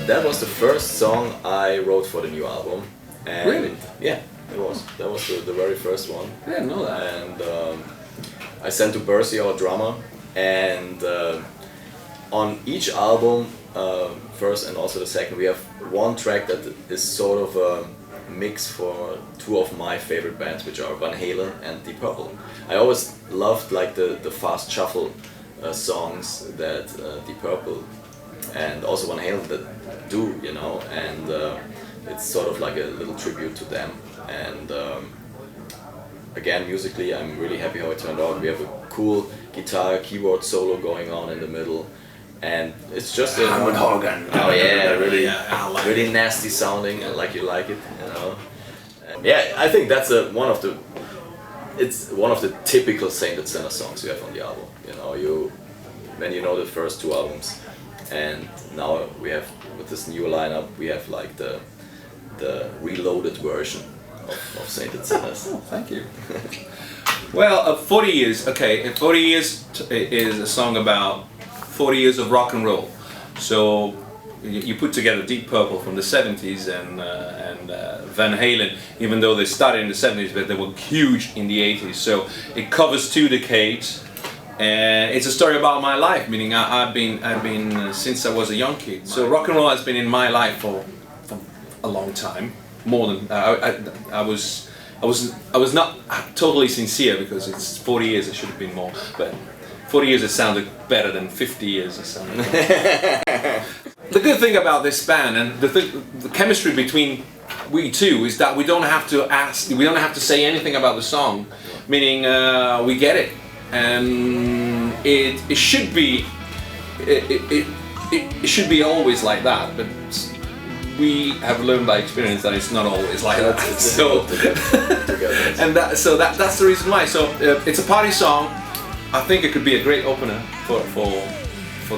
That was the first song I wrote for the new album. And really? Yeah, it was. That was the very first one. I didn't know that. And I sent to Berci, our drummer, and on each album, first and also the second, we have one track that is sort of a mix for two of my favorite bands, which are Van Halen and Deep Purple. I always loved like the fast shuffle songs that Deep Purple and also Van Halen that do, you know, and it's sort of like a little tribute to them. And again, musically, I'm really happy how it turned out. We have a cool guitar keyboard solo going on in the middle, and it's just a Hammond organ. Oh yeah, really, like really nasty sounding, like you like it, you know. And yeah, I think that's it's one of the typical Sainted Sinner songs you have on the album. You know, when you know the first two albums. And now we have, with this new lineup, we have like the reloaded version of Sainted Sinners. Oh, thank you. Well, 40 years, okay, 40 years is a song about 40 years of rock and roll. So you put together Deep Purple from the 70s and Van Halen, even though they started in the 70s, but they were huge in the 80s. So it covers 2 decades. And it's a story about my life, meaning I've been since I was a young kid. So rock and roll has been in my life for a long time, more than I was not totally sincere, because it's 40 years. It should have been more, but 40 years it sounded better than 50 years it sounded. The good thing about this band and the chemistry between we two is that we don't have to say anything about the song, meaning we get it. And it should be always like that, but we have learned by experience that it's not always like that. So and that's the reason why. So it's a party song. I think it could be a great opener for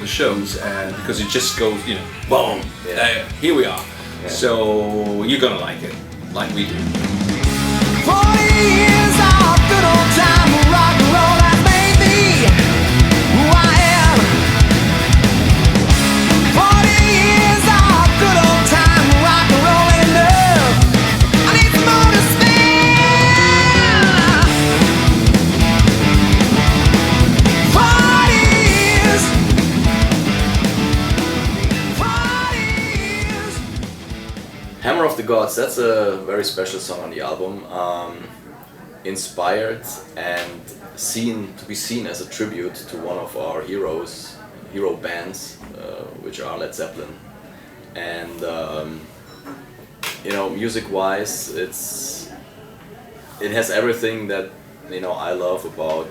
the shows, because it just goes, you know, boom. Yeah. Here we are. Yeah. So you're gonna like it, like we do. 40 years of good old time rock and roll has made me who I am. 40 years of good old time rock and roll ain't enough. I need some more to spend. 40 years. 40 years. Hammer of the Gods, that's a very special song on the album. Inspired and to be seen as a tribute to one of our hero bands, which are Led Zeppelin. And you know, music-wise, it has everything that, you know, I love about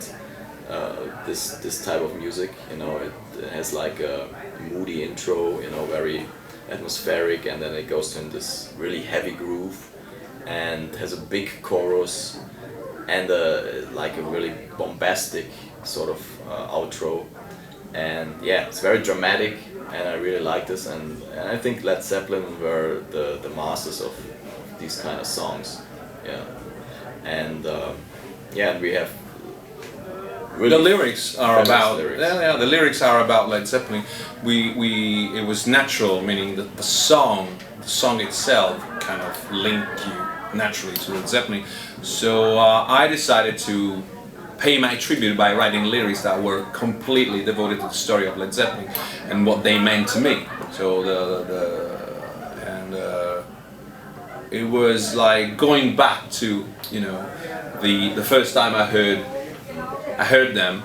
this type of music. You know, it has like a moody intro, you know, very atmospheric, and then it goes to this really heavy groove and has a big chorus and like a really bombastic sort of outro. And yeah, it's very dramatic, and I really like this, and I think Led Zeppelin were the masters of these kind of songs. Yeah, and yeah, and we have really the lyrics are about lyrics. Yeah, the lyrics are about Led Zeppelin. It was natural, meaning that the song itself kind of linked you naturally to Led Zeppelin. So I decided to pay my tribute by writing lyrics that were completely devoted to the story of Led Zeppelin and what they meant to me. So it was like going back to, you know, the first time I heard them.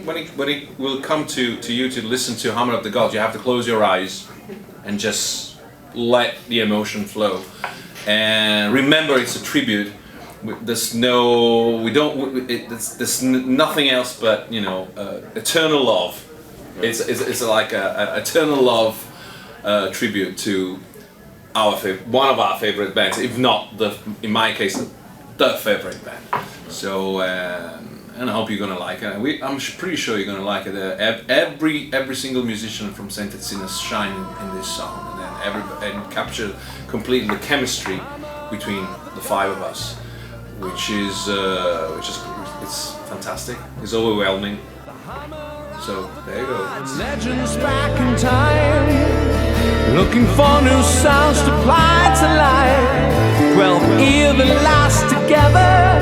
When it will come to you to listen to Hammer of the Gods, you have to close your eyes and just let the emotion flow. And remember, it's a tribute. There's nothing else but, you know, eternal love. It's like a eternal love tribute to one of our favorite bands, if not in my case, the favorite band. So and I hope you're gonna like it. I'm pretty sure you're gonna like it. Every single musician from Saint Etienne's shine in this song, and capture completely the chemistry between the five of us, which is it's fantastic. It's overwhelming. So there you go. Legends back in time, looking for new sounds to apply to life. 12 years that last together,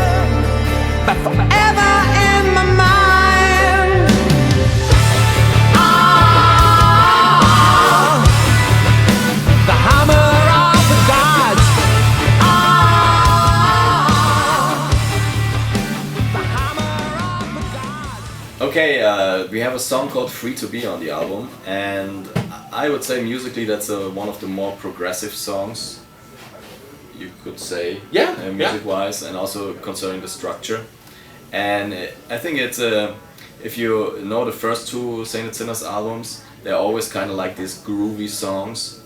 but forever in my mind. Ah, the hammer of the gods. Ah, the hammer of the gods. Okay, we have a song called Free to Be on the album, and I would say musically that's one of the more progressive songs, you could say, music-wise, and also concerning the structure. And I think it's if you know the first two Saint Etienne's albums, they're always kind of like these groovy songs,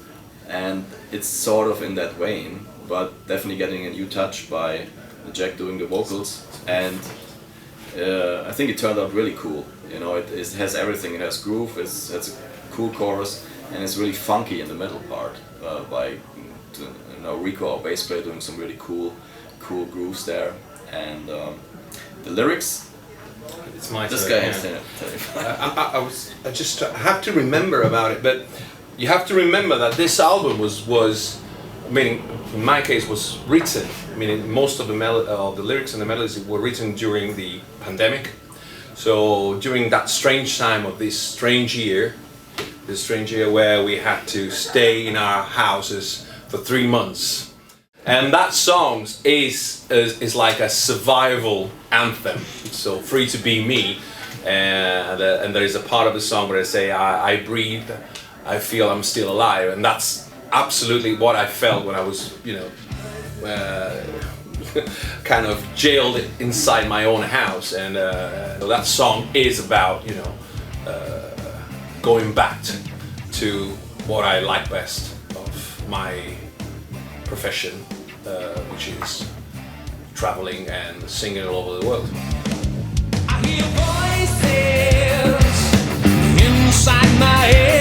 and it's sort of in that vein, but definitely getting a new touch by Jack doing the vocals, and I think it turned out really cool. You know, it has everything. It has groove, it has a cool chorus, and it's really funky in the middle part by Rico, our bass player, doing some really cool grooves there, and the lyrics. It's my This turn, guy yeah. has it. I just have to remember about it, but you have to remember that this album was meaning in my case was written. I mean, most of the lyrics and the melodies were written during the pandemic. So during that strange time of this strange year where we had to stay in our houses for 3 months. And that song is like a survival anthem. So Free to Be Me, and there is a part of the song where I say I breathe, I feel I'm still alive, and that's absolutely what I felt when I was, kind of jailed inside my own house. And that song is about going back to what I like best of my profession, which is traveling and singing all over the world. I hear voices inside my head.